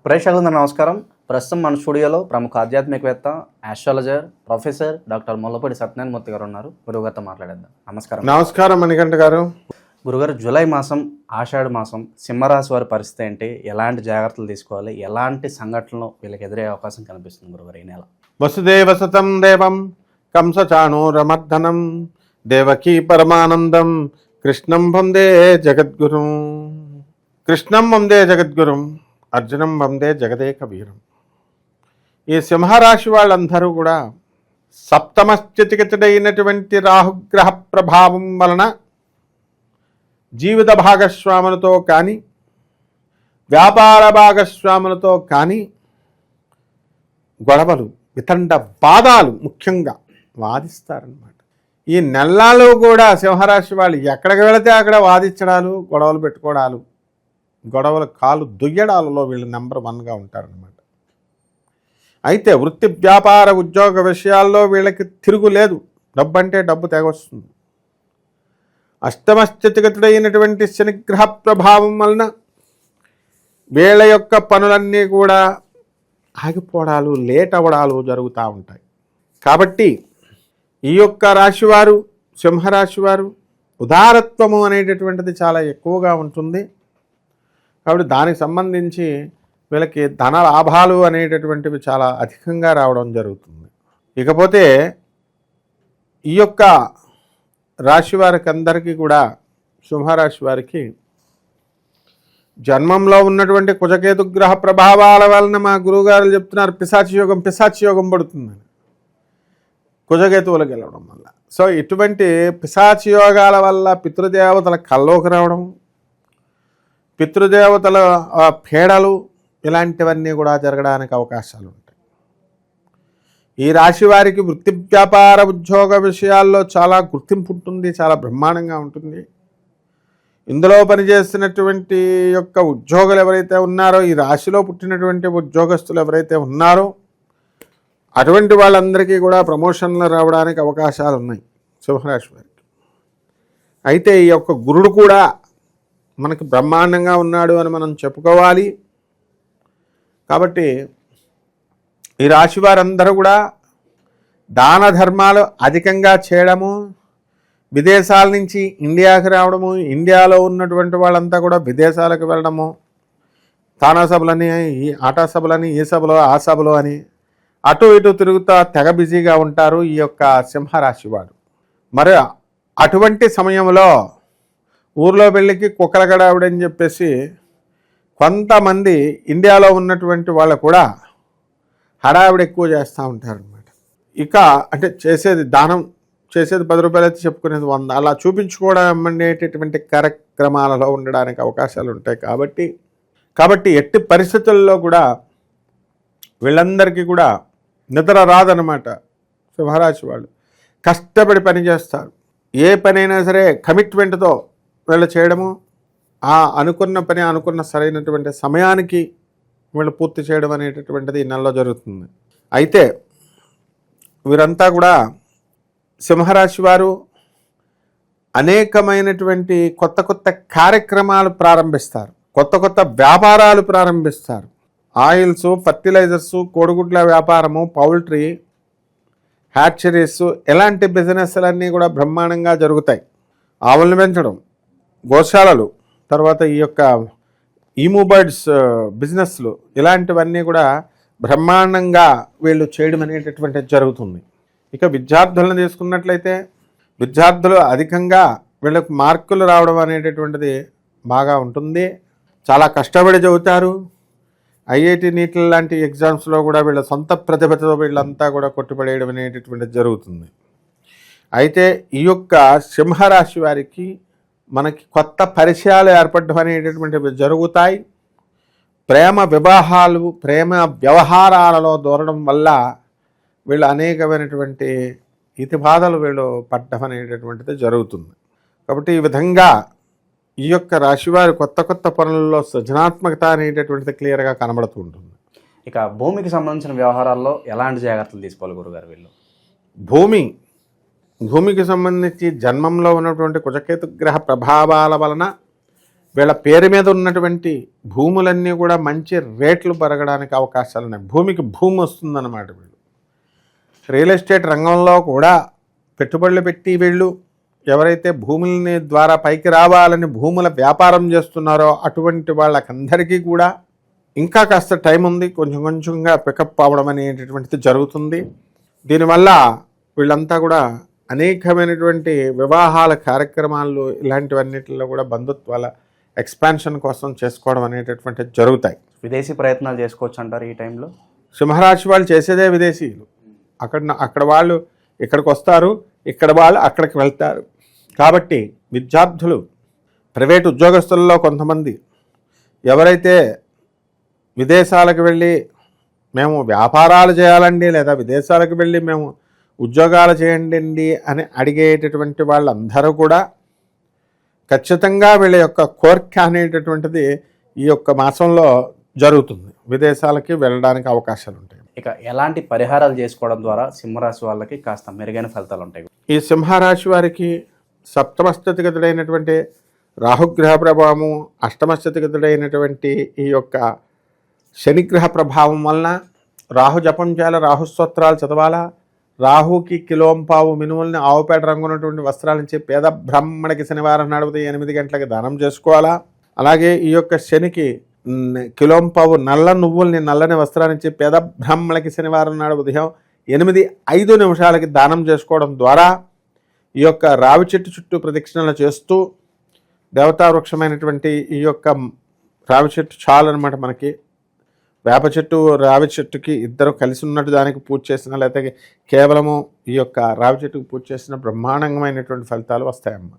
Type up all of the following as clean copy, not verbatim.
ప్రేక్షకులందరూ నమస్కారం. ప్రస్తుతం మన స్టూడియోలో ప్రముఖ ఆధ్యాత్మికవేత్త, astrologer, professor doctor Mullapudi Satyanarayana Murthy గారు ఉన్నారు. గురుగారితో మాట్లాడేద్దాం. నమస్కారం. నమస్కారం మణికంఠ గారు. గురుగారు, జూలై మాసం, ఆషాఢ మాసం, సింహరాశి వారి పరిస్థితి ఏంటి? ఎలాంటి జాగ్రత్తలు తీసుకోవాలి? ఎలాంటి సంఘటనలు వీళ్ళకి ఎదురే అవకాశం కనిపిస్తుంది గురుగారు ఈ నెల? వసుదేవ సతం దేవం కంసచాణూరమర్దనం దేవకీ పరమానందం కృష్ణం వందే జగద్గురుం. కృష్ణం వందే జగద్గురుం, అర్జునం వందే జగదేక వీరం. ఈ సింహరాశి వాళ్ళందరూ కూడా సప్తమ స్థితిగతుడైనటువంటి రాహుగ్రహ ప్రభావం వలన జీవిత భాగస్వాములతో కానీ వ్యాపార భాగస్వాములతో కానీ గొడవలు, వితండ బాధాలు ముఖ్యంగా వాదిస్తారనమాట. ఈ నెలల్లో కూడా సింహరాశి వాళ్ళు ఎక్కడికి వెళితే అక్కడ వాదించడాలు, గొడవలు పెట్టుకోవడాలు, గొడవల కాలు దుయ్యడాలలో వీళ్ళు నెంబర్ 1గా ఉంటారనమాట. అయితే వృత్తి, వ్యాపార, ఉద్యోగ విషయాల్లో వీళ్ళకి తిరుగులేదు. డబ్బు అంటే డబ్బు తెగొస్తుంది. అష్టమ స్థితిగతుడైనటువంటి శనిగ్రహ ప్రభావం వలన వీళ్ళ యొక్క పనులన్నీ కూడా ఆగిపోవడాలు, లేట్ అవ్వడాలు జరుగుతూ ఉంటాయి. కాబట్టి ఈ యొక్క రాశివారు, సింహరాశివారు ఉదారత్వము అనేటటువంటిది చాలా ఎక్కువగా ఉంటుంది. కాబట్టి దానికి సంబంధించి వీళ్ళకి ధన లాభాలు అనేటటువంటివి చాలా అధికంగా రావడం జరుగుతుంది. ఇకపోతే ఈ యొక్క రాశి వారికి అందరికీ కూడా, సింహరాశి వారికి జన్మంలో ఉన్నటువంటి కుజకేతు గ్రహ ప్రభావాల వలన మా గురువుగారు చెప్తున్నారు పిశాచి యోగం పడుతుందని, కుజకేతువులు గెలవడం వల్ల. సో ఇటువంటి పిశాచి యోగాల వల్ల పితృదేవతల కల్లోకి రావడం, పితృదేవతల పీడలు, ఇలాంటివన్నీ కూడా జరగడానికి అవకాశాలు ఉంటాయి. ఈ రాశి వారికి వృత్తి, వ్యాపార, ఉద్యోగ విషయాల్లో చాలా గుర్తింపు ఉంటుంది, చాలా బ్రహ్మాండంగా ఉంటుంది. ఇందులో పనిచేస్తున్నటువంటి యొక్క ఉద్యోగులు ఎవరైతే ఉన్నారో, ఈ రాశిలో పుట్టినటువంటి ఉద్యోగస్తులు ఎవరైతే ఉన్నారో అటువంటి వాళ్ళందరికీ కూడా ప్రమోషన్లు రావడానికి అవకాశాలు ఉన్నాయి సింహరాశి వారికి. అయితే ఈ యొక్క గురుడు కూడా మనకి బ్రహ్మాండంగా ఉన్నాడు అని మనం చెప్పుకోవాలి. కాబట్టి ఈ రాశి వారందరూ కూడా దాన ధర్మాలు అధికంగా చేయడము, విదేశాల నుంచి ఇండియాకి రావడము, ఇండియాలో ఉన్నటువంటి వాళ్ళంతా కూడా విదేశాలకు వెళ్ళడము, తానా సభలని, ఈ ఆటా సభలని, ఈ సభలో ఆ సభలో అని అటు ఇటు తిరుగుతా తెగ బిజీగా ఉంటారు ఈ యొక్క సింహరాశి వారు. మరి అటువంటి సమయంలో ఊర్లో పెళ్ళికి కుక్కల గడావిడని చెప్పేసి కొంతమంది ఇండియాలో ఉన్నటువంటి వాళ్ళు కూడా హడావిడి ఎక్కువ చేస్తూ ఉంటారనమాట. ఇక అంటే చేసేది దానం చేసేది 10 రూపాయలు అయితే చెప్పుకునేది 100, అలా చూపించుకోవడం అనేటటువంటి కార్యక్రమాలలో ఉండడానికి అవకాశాలు ఉంటాయి. కాబట్టి ఎట్టి పరిస్థితుల్లో కూడా వీళ్ళందరికీ కూడా నిద్ర రాదనమాట. సింహరాశి వాళ్ళు కష్టపడి పని చేస్తారు. ఏ పనైనా సరే కమిట్మెంట్తో వీళ్ళు చేయడము, ఆ అనుకున్న పని అనుకున్న సరైనటువంటి సమయానికి వీళ్ళు పూర్తి చేయడం అనేటటువంటిది ఈ నెలలో జరుగుతుంది. అయితే వీరంతా కూడా సింహరాశి వారు అనేకమైనటువంటి కొత్త కార్యక్రమాలు ప్రారంభిస్తారు, కొత్త వ్యాపారాలు ప్రారంభిస్తారు. ఆయిల్స్, ఫర్టిలైజర్సు, కోడిగుడ్ల వ్యాపారము, పౌల్ట్రీ, హ్యాచరీస్, ఇలాంటి బిజినెస్లన్నీ కూడా బ్రహ్మాండంగా జరుగుతాయి. ఆవులను పెంచడం, గోశాలలు, తర్వాత ఈ యొక్క ఈమూబర్డ్స్ బిజినెస్లు, ఇలాంటివన్నీ కూడా బ్రహ్మాండంగా వీళ్ళు చేయడం అనేటటువంటిది జరుగుతుంది. ఇక విద్యార్థులను తీసుకున్నట్లయితే విద్యార్థులు అధికంగా వీళ్ళకు మార్కులు రావడం అనేటటువంటిది బాగా ఉంటుంది. చాలా కష్టపడి చదువుతారు. ఐఐటి, నీట్ లాంటి ఎగ్జామ్స్లో కూడా వీళ్ళ సొంత ప్రతిభతో వీళ్ళంతా కూడా కొట్టుపడేయడం అనేటటువంటిది జరుగుతుంది. అయితే ఈ యొక్క సింహరాశి వారికి మనకి కొత్త పరిచయాలు ఏర్పడడం అనేటటువంటివి జరుగుతాయి. ప్రేమ వివాహాలు, ప్రేమ వ్యవహారాలలో దూరడం వల్ల వీళ్ళు అనేకమైనటువంటి ఇతిబాధలు వీళ్ళు పడ్డం అనేటటువంటిది జరుగుతుంది. కాబట్టి ఈ విధంగా ఈ యొక్క రాశివారి కొత్త పనులలో సృజనాత్మకత అనేటటువంటిది క్లియర్గా కనబడుతూ ఉంటుంది. ఇక భూమికి సంబంధించిన వ్యవహారాల్లో ఎలాంటి జాగ్రత్తలు తీసుకోవాలి గురుగారు వీళ్ళు? భూమికి సంబంధించి జన్మంలో ఉన్నటువంటి కుజకేతు గ్రహ ప్రభావాల వలన వీళ్ళ పేరు మీద ఉన్నటువంటి భూములన్నీ కూడా మంచి రేట్లు పెరగడానికి అవకాశాలు ఉన్నాయి. భూమికి భూమి వస్తుందన్నమాట. వీళ్ళు రియల్ ఎస్టేట్ రంగంలో కూడా పెట్టుబడులు పెట్టి వీళ్ళు ఎవరైతే భూములని ద్వారా పైకి రావాలని భూముల వ్యాపారం చేస్తున్నారో అటువంటి వాళ్ళకందరికీ కూడా ఇంకా కాస్త టైం ఉంది. కొంచెం కొంచెంగా పికప్ అవ్వడం అనేటటువంటిది జరుగుతుంది. దీనివల్ల వీళ్ళంతా కూడా అనేకమైనటువంటి వివాహాల కార్యక్రమాలు ఇలాంటివన్నిటిలో కూడా బంధుత్వాల ఎక్స్పాన్షన్ కోసం చేసుకోవడం అనేటటువంటిది జరుగుతాయి. విదేశీ ప్రయత్నాలు చేసుకోవచ్చు అంటారు ఈ టైంలో? సింహరాశి వాళ్ళు చేసేదే విదేశీయులు. అక్కడ వాళ్ళు ఇక్కడికి వస్తారు, ఇక్కడ వాళ్ళు అక్కడికి వెళ్తారు. కాబట్టి విద్యార్థులు, ప్రైవేట్ ఉద్యోగస్తులలో కొంతమంది ఎవరైతే విదేశాలకు వెళ్ళి మేము వ్యాపారాలు చేయాలండి లేదా విదేశాలకు వెళ్ళి మేము ఉద్యోగాలు చేయండి అని అడిగేటటువంటి వాళ్ళందరూ కూడా ఖచ్చితంగా వీళ్ళ యొక్క కోరిక అనేటటువంటిది ఈ యొక్క మాసంలో జరుగుతుంది. విదేశాలకి వెళ్ళడానికి అవకాశాలు ఉంటాయి. ఇక ఎలాంటి పరిహారాలు చేసుకోవడం ద్వారా సింహరాశి వాళ్ళకి కాస్త మెరుగైన ఫలితాలు ఉంటాయి? ఈ సింహరాశి వారికి సప్తమ స్థితిగతుడైనటువంటి రాహుగ్రహ ప్రభావము, అష్టమ స్థితిగతుడైనటువంటి ఈ యొక్క శనిగ్రహ ప్రభావం వలన రాహు జపం చేయాలి, రాహు స్తోత్రాలు చదవాలా, రాహుకి కిలోంపావు మినుముల్ని ఆవుపేట రంగు ఉన్నటువంటి వస్త్రాలని పేద బ్రాహ్మణికి శనివారం నాడు ఉదయం 8 గంటలకి దానం చేసుకోవాలా. అలాగే ఈ యొక్క శనికి కిలోంపావు నల్ల నువ్వుల్ని నల్లని వస్త్రాన్ని పేద బ్రాహ్మణికి శనివారం నాడు ఉదయం 8:05 దానం చేసుకోవడం ద్వారా ఈ యొక్క రావి చెట్టు చుట్టూ ప్రదక్షిణలు చేస్తూ దేవతా వృక్షమైనటువంటి ఈ యొక్క రావి చెట్టు చాలన్నమాట. మనకి వేప చెట్టు రావి చెట్టుకి ఇద్దరు కలిసి ఉన్నట్టు దానికి పూజ చేసిన లేకపోతే కేవలము ఈ యొక్క రావి చెట్టుకు పూజ చేసిన బ్రహ్మాండమైనటువంటి ఫలితాలు వస్తాయమ్మా.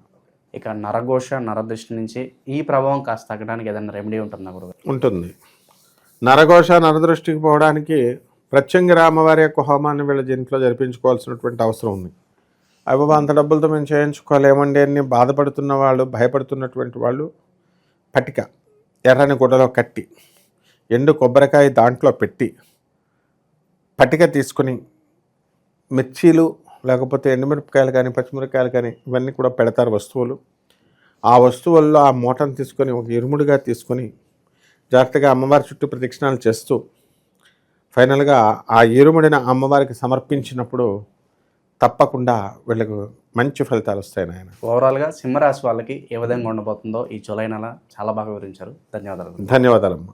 ఇక నరఘోష నరదృష్టి నుంచి ఈ ప్రభావం కాస్త తగ్గడానికి ఏదైనా రెమెడీ ఉంటుందా గురుగారు? ఉంటుంది. నరఘోష నరదృష్టికి పోవడానికి ప్రత్యంగిర అమ్మవారి యొక్క హోమాన్ని వీళ్ళ ఇంట్లో జరిపించుకోవాల్సినటువంటి అవసరం ఉంది. అయ్యబాబా అంత డబ్బులతో మేము చేయించుకోలేమండి అని బాధపడుతున్న వాళ్ళు, భయపడుతున్నటువంటి వాళ్ళు పటిక ఎర్రని గుడ్డలో కట్టి ఎండు కొబ్బరికాయ దాంట్లో పెట్టి పటిక తీసుకుని మిర్చీలు లేకపోతే ఎండుమిరపకాయలు కానీ పచ్చిమిరపకాయలు కానీ ఇవన్నీ కూడా పెడతారు వస్తువులు. ఆ వస్తువుల్లో ఆ మూటను తీసుకొని ఒక ఇరుముడిగా తీసుకొని జాగ్రత్తగా అమ్మవారి చుట్టూ ప్రదక్షిణాలు చేస్తూ ఫైనల్గా ఆ ఇరుముడిని అమ్మవారికి సమర్పించినప్పుడు తప్పకుండా వీళ్ళకు మంచి ఫలితాలు వస్తాయి నాయన. ఓవరాల్గా సింహరాశి వాళ్ళకి ఏ విధంగా ఉండబోతుందో ఈ జూలై నెల చాలా బాగా వివరించారు. ధన్యవాదాలు. ధన్యవాదాలమ్మా.